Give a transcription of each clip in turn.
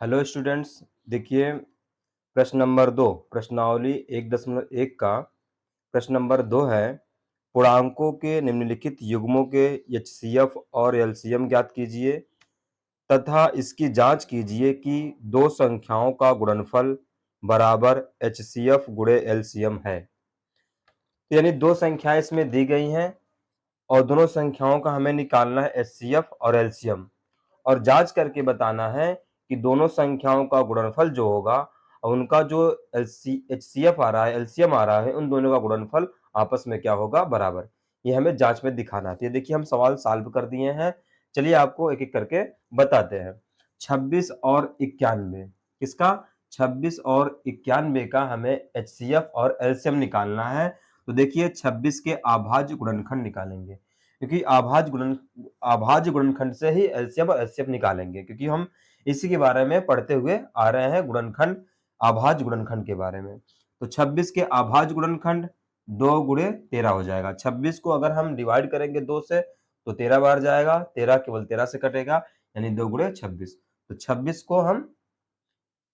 Hello students. देखिए, प्रश्न number 2 प्रश्नावली 1.1 का प्रश्न नंबर 2 है। पूर्णांकों के निम्नलिखित युग्मों के एचसीएफ और एलसीएम ज्ञात कीजिए तथा इसकी जांच कीजिए कि दो संख्याओं का गुणनफल बराबर एचसीएफ गुणे एलसीएम है। तो यानी दो संख्याएं इसमें दी गई हैं और दोनों संख्याओं का हमें निकालना है एचसीएफ और एलसीएम और जांच करके बताना है कि दोनों संख्याओं का गुणनफल जो होगा और उनका जो एचसीएफ आ रहा है, एलसीएम आ रहा है, उन दोनों का गुणनफल आपस में क्या होगा, बराबर। ये हमें जांच में दिखाना है। तो ये देखिए, हम सवाल सॉल्व कर दिए हैं। चलिए आपको एक एक करके बताते हैं। 26 और 91 किसका? 26 और 91 का हमें एचसीएफ और एलसीएम निकालना है। तो देखिए, 26 के अभाज्य गुणनखंड निकालेंगे, क्योंकि अभाज्य गुणनखंड से ही एलसीएम और एचसीएफ निकालेंगे, क्योंकि हम इसी के बारे में पढ़ते हुए आ रहे हैं, गुणनखंड, अभाज्य गुणनखंड के बारे में। तो 26 के अभाज्य गुणनखंड 2 गुणे 13 हो जाएगा। 26 को अगर हम डिवाइड करेंगे 2 से तो 13 बार जाएगा, 13 केवल 13 से कटेगा, यानी 2 गुणे 26। तो 26 को हम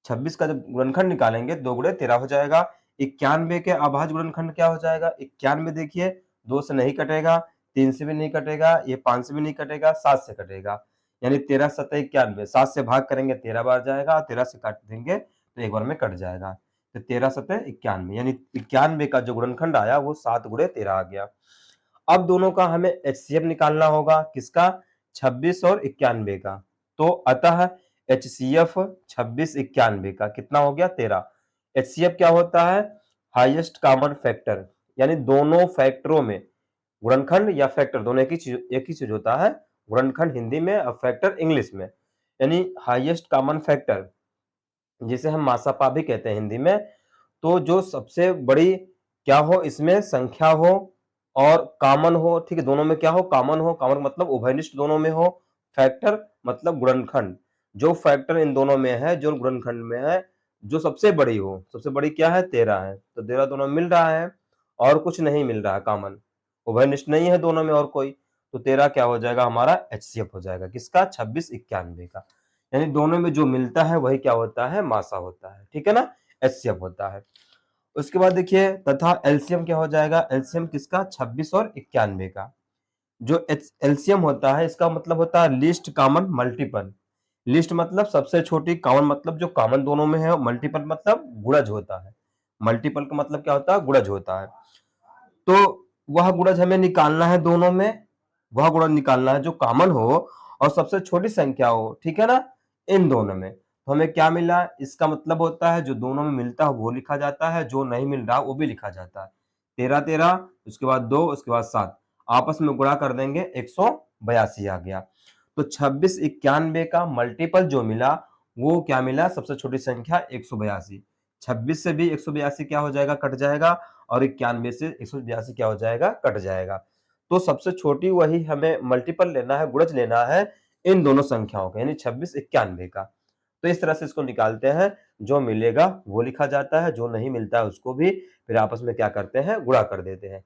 26 का जब गुणनखंड निकालेंगे 2 गुणे 13 हो जाएगा। 91 के अभाज्य गुणनखंड क्या हो जाएगा? 91 देखिए 2 से नहीं कटेगा, 3 से भी नहीं कटेगा, ये 5 से भी नहीं कटेगा, 7 से कटेगा, यानी 13 7 91। 7 से भाग करेंगे 13 बार जाएगा, 13 से काट देंगे तो एक बार में कट जाएगा। तो 13 7 91, यानी 91 का जो गुणनखंड आया वो 7 गुणे 13 आ गया। अब दोनों का हमें एचसीएफ निकालना होगा। किसका? 26 और 91 का। तो अतः एचसीएफ 26 91 का कितना हो गया? 13। एचसीएफ क्या होता है? हाईएस्ट कॉमन फैक्टर, यानी दोनों फैक्टरों में, गुणनखंड या फैक्टर दोनों एक ही चीज होता है। गुणनखंड हिंदी में और फैक्टर इंग्लिश में, यानी हाईएस्ट कॉमन फैक्टर, जिसे हम मासापा भी कहते हैं हिंदी में। तो जो सबसे बड़ी क्या हो, इसमें संख्या हो और कॉमन हो, ठीक है, दोनों में क्या हो, कॉमन हो। कॉमन मतलब उभयनिष्ठ दोनों में हो। फैक्टर मतलब गुणनखंड, जो फैक्टर इन दोनों में है, जो गुणनखंड में है, जो सबसे बड़ी हो। सबसे बड़ी क्या है? 13 है। तो 13 दोनों मिल रहा है और कुछ नहीं मिल रहा है, कॉमन, उभयनिष्ठ नहीं है दोनों में और कोई। तो 13 क्या हो जाएगा हमारा? एचसीएफ हो जाएगा। किसका? 26 91 का। यानी दोनों में जो मिलता है वही क्या होता है? मासा होता है, ठीक है ना, एचसीएफ होता है। उसके बाद देखिए, तथा एलसीएम क्या हो जाएगा? एलसीएम किसका? 26 और 91 का। जो एलसीएम होता है, इसका मतलब होता है लीस्ट कॉमन मल्टीपल। लीस्ट मतलब सबसे छोटी, कॉमन मतलब जो कॉमन दोनों में है, मल्टीपल मतलब गुणज होता है। मल्टीपल का मतलब क्या होता है? गुणज होता है। तो वह गुणज हमें निकालना है दोनों में, वह गुणज निकालना है जो कॉमन हो और सबसे छोटी संख्या हो, ठीक है ना, इन दोनों में। तो हमें क्या मिला? इसका मतलब होता है जो दोनों में मिलता है वो लिखा जाता है, जो नहीं मिल रहा वो भी लिखा जाता है। 13 13, उसके बाद 2, उसके बाद 7, आपस में गुणा कर देंगे, 182 आ गया। तो 26 91 का मल्टीपल जो मिला वो क्या मिला? सबसे छोटी संख्या 182। 26 से भी 182 क्या हो जाएगा? कट जाएगा, और 91 से 182 क्या हो जाएगा? कट जाएगा। तो सबसे छोटी वही हमें मल्टीपल लेना है, गुणज लेना है इन दोनों संख्याओं का, यानी 26 91 का। तो इस तरह से इसको निकालते हैं, जो मिलेगा वो लिखा जाता है, जो नहीं मिलता है उसको भी फिर आपस में क्या करते हैं? गुणा कर देते हैं।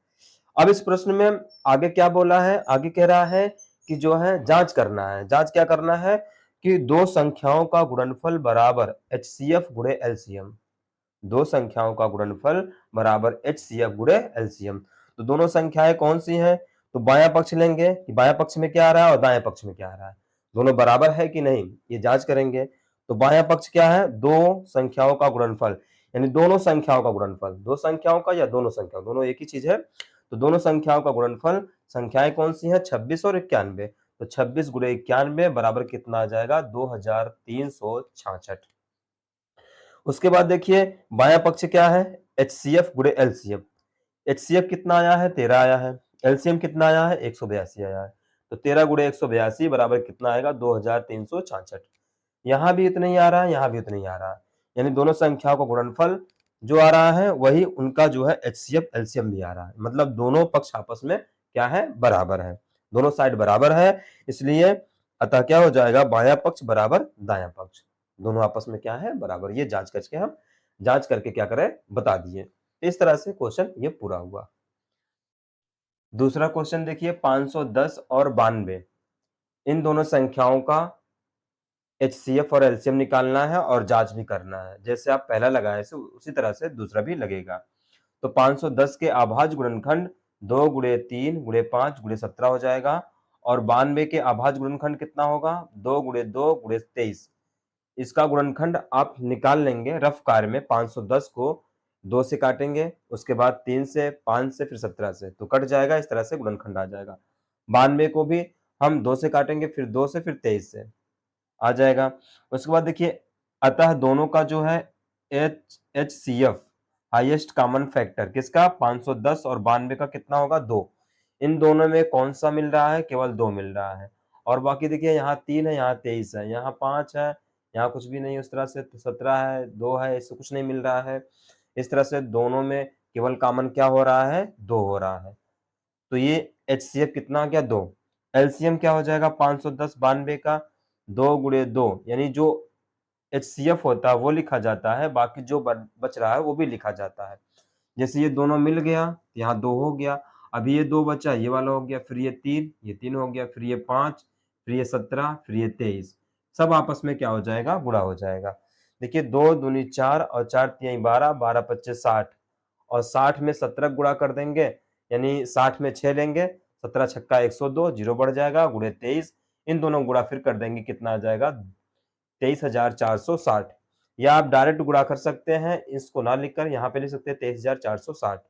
अब इस प्रश्न में आगे क्या बोला है? आगे कह रहा है कि जो है जांच करना है। जांच क्या करना है? कि दो संख्याओं का गुणनफल बराबर एचसीएफ गुणे एलसीएम। दो संख्याओं का गुणनफल बराबर एचसीएफ गुणे एलसीएम। तो दोनों संख्याएं कौन सी हैं? तो बायां पक्ष लेंगे कि बायां पक्ष में क्या आ रहा है और दाएं पक्ष में क्या आ रहा है, दोनों बराबर है कि नहीं, ये जांच करेंगे। तो बायां पक्ष क्या है? दो संख्याओं का गुणनफल, यानी दोनों संख्याओं का गुणनफल। दो संख्याओं का या दोनों संख्याओं, दोनों एक ही चीज है। तो दोनों संख्याओं का गुणनफल, संख्याएं कौन सी हैं? 26 और 91। तो 26 गुणे 91 बराबर कितना आ जाएगा? 2366। उसके बाद देखिए, बायां पक्ष क्या है? एचसीएफ गुणे एलसीएम। एचसीएफ कितना आया है? 13 आया है। एलसीएम कितना आया है? 182 आया है। तो 13 गुणे 182 बराबर कितना आएगा? 2366। यहां भी इतना ही आ रहा है, यहां भी इतना ही आ रहा है, यानी दोनों संख्याओं का गुणनफल जो आ रहा है वही उनका जो है एचसीएफ एलसीएम भी आ रहा है। मतलब दोनों पक्ष आपस में क्या है? बराबर है, दोनों साइड बराबर है। इसलिए अतः क्या हो जाएगा? बायां पक्ष बराबर दायां पक्ष, दोनों आपस में क्या है? बराबर। ये जांच करके हम जांच करके क्या करें? बता दिए। इस तरह से क्वेश्चन ये पूरा हुआ। दूसरा क्वेश्चन देखिए, 510 और 92, इन दोनों संख्याओं का एचसीएफ और एलसीएम निकालना है और जांच भी करना है। जैसे आप पहला लगाए से उसी तरह से दूसरा भी लगेगा। तो 510 के अभाज्य गुणनखंड 2 गुणे 3 गुणे 5 गुणे 17 हो जाएगा और 92 के अभाज्य गुणनखंड कितना होगा 2 गुणे 2 गुणे 23। इसका गुणनखंड आप निकाल लेंगे रफ कार्य में। 510 को 2 से काटेंगे, उसके बाद 3 से, 5 से, फिर 17 से, तो कट जाएगा। इस तरह से गुणनखंड आ जाएगा। 92 को भी हम 2 से काटेंगे, फिर 2 से, फिर 23 से आ जाएगा। उसके बाद देखिए, अतः दोनों का जो है एचसीएफ हाईएस्ट कॉमन फैक्टर किसका 510 और 92 का कितना होगा 2। इन दोनों में कौन सा मिल रहा है, केवल 2 मिल रहा है। और बाकी देखिए यहाँ 3 है, यहाँ 23 है, यहाँ 5 है, यहाँ कुछ भी नहीं। उस तरह से 17 है, 2 है, इससे कुछ नहीं मिल रहा है। इस तरह से दोनों में केवल कॉमन क्या हो रहा है 2 हो रहा है। तो ये एचसीएफ कितना आ गया 2। एलसीएम क्या हो जाएगा 510 92 का 2 गुणे 2, यानी जो एचसीएफ होता है वो लिखा जाता है, बाकी जो बच रहा है वो भी लिखा जाता है। जैसे ये दोनों मिल गया, यहाँ 2 हो गया, अभी ये 2 बचा, ये वाला हो गया, फिर ये 3 हो गया, फिर ये 5, फिर ये 17, फिर ये 23, सब आपस में क्या हो जाएगा गुणा हो जाएगा। देखिए 2 दूनी 4 और 4 तिहाई 12, 12 पच्चे 60 और 60 में 17 गुणा कर देंगे, यानी 60 में 6 लेंगे, 17 छक्का 102, जीरो बढ़ जाएगा, गुणे 23। इन दोनों गुणा फिर कर देंगे, कितना आ जाएगा 23,460। या आप डायरेक्ट गुणा कर सकते हैं, इसको ना लिखकर यहाँ पे लिख सकते हैं 23,460।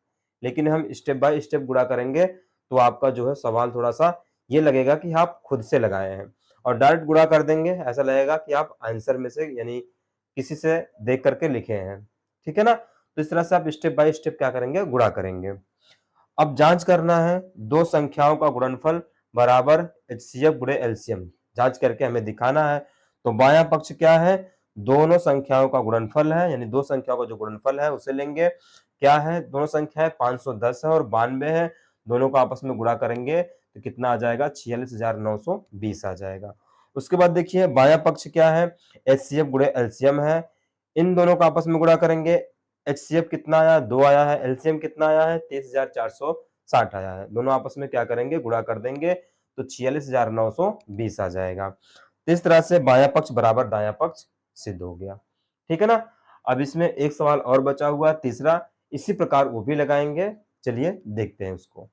लेकिन हम स्टेप बाय स्टेप गुणा करेंगे तो आपका जो है सवाल थोड़ा सा ये लगेगा कि आप खुद से लगाए हैं, और डायरेक्ट गुणा कर देंगे ऐसा लगेगा कि आप आंसर में से यानी किसी से देख करके लिखे हैं। ठीक है ना। तो इस तरह से आप स्टेप बाय स्टेप क्या करेंगे गुणा करेंगे। अब जांच करना है, दो संख्याओं का गुणनफल बराबर एचसीएफ गुणे एलसीएम जांच करके हमें दिखाना है। तो बायां पक्ष क्या है, दोनों संख्याओं का गुणनफल है, यानी दो संख्याओं का जो गुणनफल है उसे लेंगे। क्या है, दोनों संख्या है 510 है और 92 है, दोनों को आपस में गुणा करेंगे तो कितना आ जाएगा 46,920 आ जाएगा। उसके बाद देखिए बायां पक्ष क्या है, एचसीएफ गुणे एलसीएम है, इन दोनों को आपस में गुणा करेंगे। एचसीएफ कितना आया 2 आया है, एलसीएम कितना आया है 23,460 आया है, दोनों आपस में क्या करेंगे गुणा कर देंगे तो 46,920 आ जाएगा। तो इस तरह से बायां पक्ष बराबर दायां पक्ष सिद्ध हो गया। ठीक है ना। अब इसमें एक सवाल और बचा हुआ है तीसरा, इसी प्रकार वो भी लगाएंगे, चलिए देखते हैं उसको।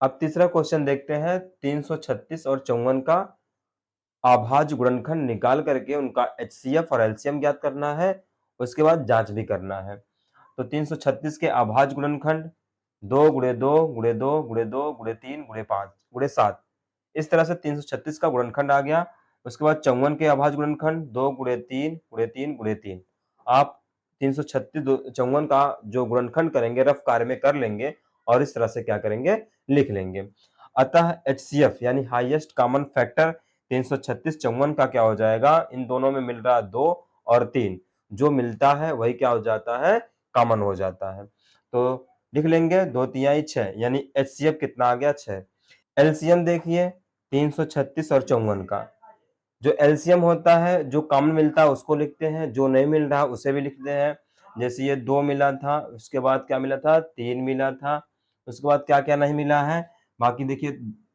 अब तीसरा क्वेश्चन देखते हैं, 336 और 54 का अभाज्य गुणनखंड निकाल करके उनका एचसीएफ और एलसीएम ज्ञात करना है, उसके बाद जांच भी करना है। तो 336 के अभाज्य गुणनखंड 2 गुणे 2 गुणे 2 गुणे 2 गुणे 3 गुणे 5 गुणे 7, इस तरह से 336 का गुणनखंड आ गया। उसके बाद 54 के अभाज्य गुणनखंड 2 गुणे 3 गुणे 3 गुणे 3। आप 336 54 का जो गुणनखंड करेंगे रफ कार्य में कर लेंगे और इस तरह से क्या करेंगे लिख लेंगे। अतः एचसीएफ यानी हाईएस्ट कॉमन फैक्टर 336 54 का क्या हो जाएगा, इन दोनों में मिल रहा 2 और 3, जो मिलता है वही क्या हो जाता है कॉमन हो जाता है। तो लिख लेंगे 2 तिहाई 6, यानी एचसीएफ कितना आ गया 6। एलसीएम देखिए 336 और 54 का, जो एलसीएम होता है जो कॉमन मिलता है उसको लिखते हैं, जो नहीं मिल रहा उसे भी लिखते हैं। जैसे ये 2 मिला था, उसके बाद क्या मिला था 3 मिला था, उसके बाद क्या क्या नहीं मिला है। बाकी देखिए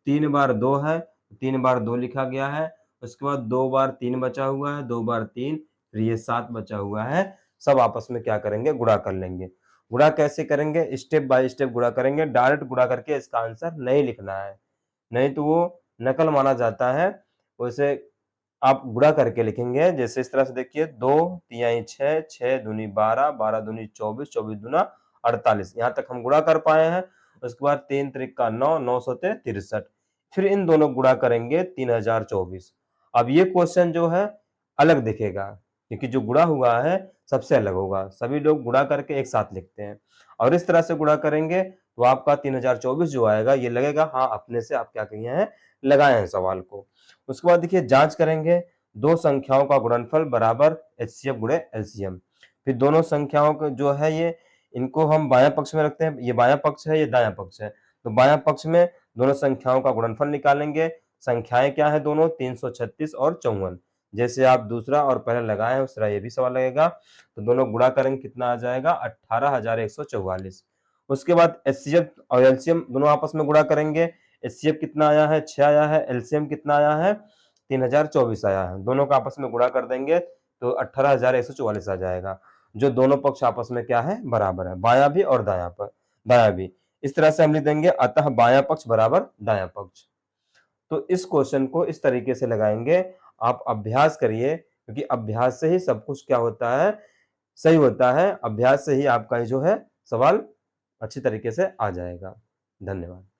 3 बार 2 है, 3 बार 2 लिखा गया है, उसके बाद 2 बार 3 बचा हुआ है, 2 बार 3, फिर ये 7 बचा हुआ है। सब आपस में क्या करेंगे गुणा कर लेंगे। गुणा कैसे करेंगे, स्टेप बाय स्टेप गुणा करेंगे, डायरेक्ट गुणा करके इसका आंसर नहीं लिखना है, नहीं तो वो नकल माना जाता है। वैसे आप गुणा करके लिखेंगे, जैसे इस तरह से देखिए 2 तिहाई 6, 6 दूनी 12, 12 दूनी 24, 24 दूना 48, यहाँ तक हम गुणा कर पाए हैं। उसके बाद 3 त्रिका 9, 9 सौते 63, फिर इन दोनों गुणा करेंगे 3024। अब ये क्वेश्चन जो है अलग दिखेगा, क्योंकि जो गुणा हुआ है सबसे अलग होगा, सभी लोग गुणा करके एक साथ लिखते हैं, और इस तरह से गुणा करेंगे तो आपका 3024 जो आएगा ये लगेगा हाँ अपने से आप क्या किए हैं लगाए हैं सवाल को। उसके बाद देखिए जांच करेंगे, दो संख्याओं का गुणनफल बराबर एचसीएफ गुणे एलसीएम। फिर दोनों संख्याओं का जो है ये इनको हम बायां पक्ष में रखते हैं, ये बायां पक्ष है ये दायां पक्ष है, तो बायां पक्ष में दोनों संख्याओं का गुणनफल निकालेंगे। संख्याएं क्या है दोनों 336 और 54, जैसे आप दूसरा और पहले लगाए हैं उस तरह ये भी सवाल लगेगा। तो दोनों गुणा करेंगे कितना आ जाएगा 18,144। उसके बाद एचसीएफ और एलसीएम दोनों आपस में गुणा करेंगे। एचसीएफ कितना आया है 6 आया है, एलसीएम कितना आया है 3024 आया है। दोनों का आपस में गुणा कर देंगे तो 18,144 आ जाएगा, जो दोनों पक्ष आपस में क्या है, बराबर है, बायां भी और दायां भी। इस तरह से हम लिख देंगे अतः बायां पक्ष बराबर दायां पक्ष। तो इस क्वेश्चन को इस तरीके से लगाएंगे, आप अभ्यास करिए, क्योंकि अभ्यास से ही सब कुछ क्या होता है, सही होता है। अभ्यास से ही आपका जो है सवाल अच्छी तरीके से आ जाएगा। धन्यवाद।